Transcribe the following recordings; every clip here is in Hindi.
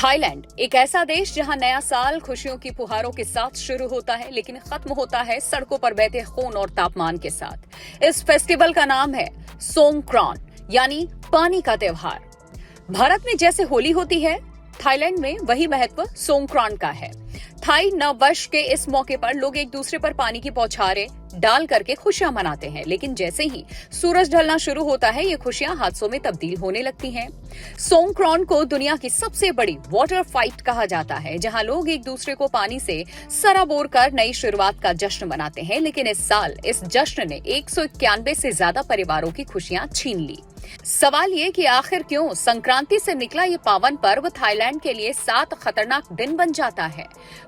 थाईलैंड एक ऐसा देश जहां नया साल खुशियों की फुहारों के साथ शुरू होता है, लेकिन खत्म होता है सड़कों पर बहते खून और तापमान के साथ। इस फेस्टिवल का नाम है सोंगक्रॉन, यानी पानी का त्योहार। भारत में जैसे होली होती है, थाईलैंड में वही महत्व सोंगक्रॉन का है। थाई नववर्ष के इस मौके पर लोग एक दूसरे पर पानी की बौछारें डाल करके खुशियां मनाते हैं, लेकिन जैसे ही सूरज ढलना शुरू होता है, ये खुशियां हादसों में तब्दील होने लगती हैं। सोंगक्रॉन को दुनिया की सबसे बड़ी वाटर फाइट कहा जाता है, जहां लोग एक दूसरे को पानी से सराबोर कर नई शुरुआत का जश्न मनाते हैं। लेकिन इस साल इस जश्न ने 191 से ज्यादा परिवारों की खुशियां छीन ली। सवाल ये कि आखिर क्यों संक्रांति से निकला ये पावन पर्व थाईलैंड के लिए 7 खतरनाक दिन बन जाता है।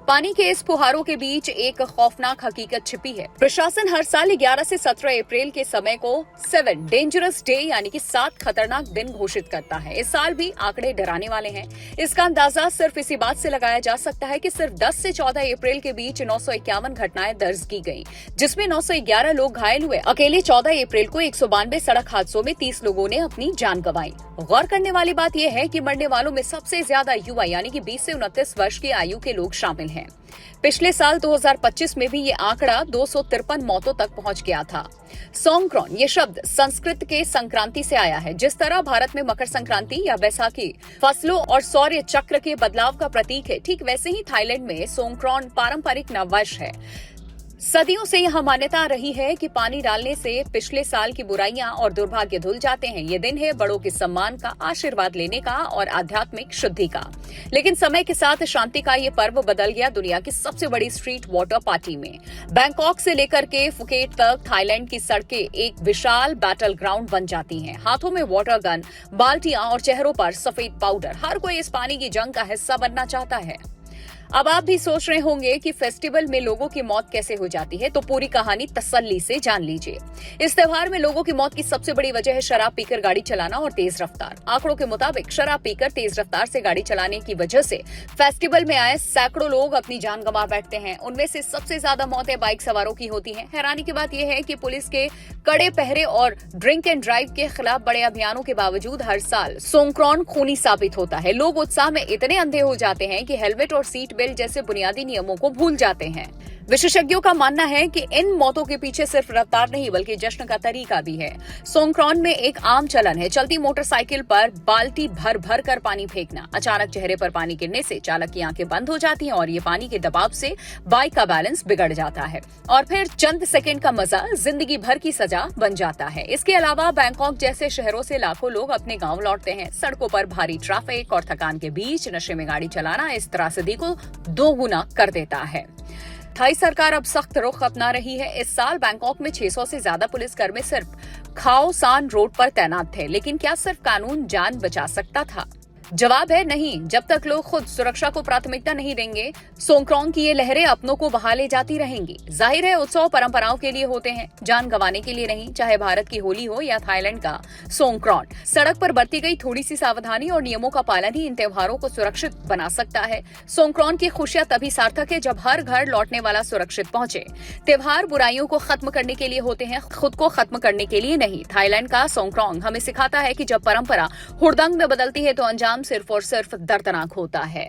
पानी के इस फुहारों के बीच एक खौफनाक हकीकत छिपी है। प्रशासन हर साल 11 से 17 अप्रैल के समय को 7 डेंजरस डे यानी कि 7 खतरनाक दिन घोषित करता है। इस साल भी आंकड़े डराने वाले हैं। इसका अंदाजा सिर्फ इसी बात से लगाया जा सकता है कि सिर्फ 10 से 14 अप्रैल के बीच 951 घटनाएं दर्ज की गयी, जिसमें 911 लोग घायल हुए। अकेले 14 अप्रैल को 192 सड़क हादसों में 30 लोगों ने अपनी जान गंवाई। गौर करने वाली बात यह है कि मरने वालों में सबसे ज्यादा युवा यानी कि 20 से 29 वर्ष की आयु के लोग शामिल हैं। पिछले साल 2025 में भी ये आंकड़ा 253 मौतों तक पहुंच गया था। सोंगक्रॉन ये शब्द संस्कृत के संक्रांति से आया है। जिस तरह भारत में मकर संक्रांति या बैसाखी फसलों और सौर्य चक्र के बदलाव का प्रतीक है, ठीक वैसे ही थाईलैंड में सोंगक्रॉन पारंपरिक नववर्ष है। सदियों से यह मान्यता रही है कि पानी डालने से पिछले साल की बुराइयां और दुर्भाग्य धुल जाते हैं। ये दिन है बड़ों के सम्मान का, आशीर्वाद लेने का और आध्यात्मिक शुद्धि का। लेकिन समय के साथ शांति का ये पर्व बदल गया दुनिया की सबसे बड़ी स्ट्रीट वाटर पार्टी में। बैंकॉक से लेकर के फुकेट तक थाईलैंड की सड़कें एक विशाल बैटल ग्राउंड बन जाती हैं। हाथों में वाटर गन, बाल्टियां और चेहरों पर सफेद पाउडर। हर कोई इस पानी की जंग का हिस्सा बनना चाहता है। अब आप भी सोच रहे होंगे कि फेस्टिवल में लोगों की मौत कैसे हो जाती है, तो पूरी कहानी तसल्ली से जान लीजिए। इस त्योहार में लोगों की मौत की सबसे बड़ी वजह है शराब पीकर गाड़ी चलाना और तेज रफ्तार। आंकड़ों के मुताबिक शराब पीकर तेज रफ्तार से गाड़ी चलाने की वजह से फेस्टिवल में आए सैकड़ों लोग अपनी जान गंवा बैठते हैं। उनमें से सबसे ज्यादा मौतें बाइक सवारों की होती हैं। हैरानी की बात यह है कि पुलिस के कड़े पहरे और ड्रिंक एंड ड्राइव के खिलाफ बड़े अभियानों के बावजूद हर साल सोंगक्रॉन खूनी साबित होता है। लोग उत्साह में इतने अंधे हो जाते हैं कि हेलमेट और सीट बेल्ट जैसे बुनियादी नियमों को भूल जाते हैं। विशेषज्ञों का मानना है कि इन मौतों के पीछे सिर्फ रफ्तार नहीं बल्कि जश्न का तरीका भी है। सोंगक्रॉन में एक आम चलन है चलती मोटरसाइकिल पर बाल्टी भर भर कर पानी फेंकना। अचानक चेहरे पर पानी गिरने से चालक की आंखें बंद हो जाती हैं और ये पानी के दबाव से बाइक का बैलेंस बिगड़ जाता है और फिर चंद सेकंड का मजा जिंदगी भर की सजा बन जाता है। इसके अलावा बैंकॉक जैसे शहरों से लाखों लोग अपने गाँव लौटते हैं। सड़कों पर भारी ट्रैफिक और थकान के बीच नशे में गाड़ी चलाना इस त्रासदी को दोगुना कर देता है। थाई सरकार अब सख्त रुख अपना रही है। इस साल बैंकॉक में 600 से ज्यादा पुलिसकर्मी सिर्फ खाओ सान रोड पर तैनात थे। लेकिन क्या सिर्फ कानून जान बचा सकता था? जवाब है नहीं। जब तक लोग खुद सुरक्षा को प्राथमिकता नहीं देंगे, सोंगक्रॉन की ये लहरें अपनों को बहा ले जाती रहेंगी। जाहिर है उत्सव परंपराओं के लिए होते हैं, जान गंवाने के लिए नहीं। चाहे भारत की होली हो या थाईलैंड का सोंगक्रॉन, सड़क पर बरती गई थोड़ी सी सावधानी और नियमों का पालन ही इन त्योहारों को सुरक्षित बना सकता है। सोंगक्रॉन की खुशियां तभी सार्थक है जब हर घर लौटने वाला सुरक्षित पहुंचे। त्योहार बुराइयों को खत्म करने के लिए होते हैं, खुद को खत्म करने के लिए नहीं। थाईलैंड का सोंगक्रॉन हमें सिखाता है कि जब परंपरा हुड़दंग में बदलती है तो अंजाम सिर्फ और सिर्फ दर्दनाक होता है।